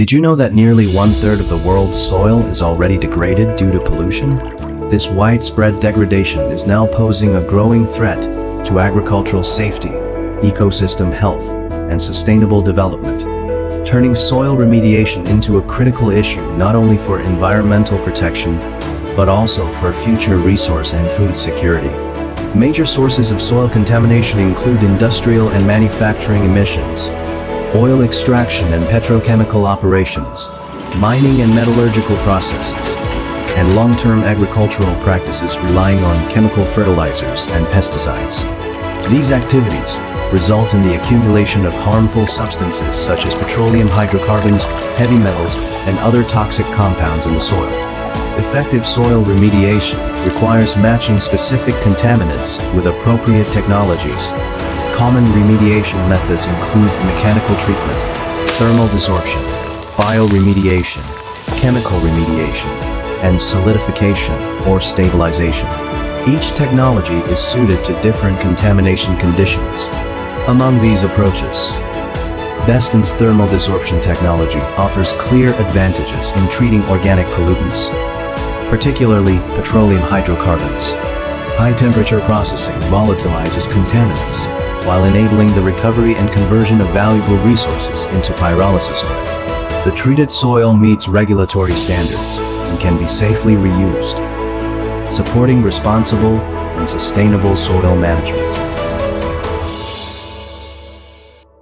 Did you know that nearly 1/3 of the world's soil is already degraded due to pollution? This widespread degradation is now posing a growing threat to agricultural safety, ecosystem health, and sustainable development, turning soil remediation into a critical issue not only for environmental protection, but also for future resource and food security. Major sources of soil contamination include industrial and manufacturing emissions, oil extraction and petrochemical operations, mining and metallurgical processes, and long-term agricultural practices relying on chemical fertilizers and pesticides. These activities result in the accumulation of harmful substances such as petroleum, hydrocarbons, heavy metals, and other toxic compounds in the soil. Effective soil remediation requires matching specific contaminants with appropriate technologies. Common remediation methods include mechanical treatment, thermal desorption, bioremediation, chemical remediation, and solidification or stabilization. Each technology is suited to different contamination conditions. Among these approaches, Beston's thermal desorption technology offers clear advantages in treating organic pollutants, particularly petroleum hydrocarbons. High-temperature processing volatilizes contaminants while enabling the recovery and conversion of valuable resources into pyrolysis oil. The treated soil meets regulatory standards and can be safely reused, supporting responsible and sustainable soil management.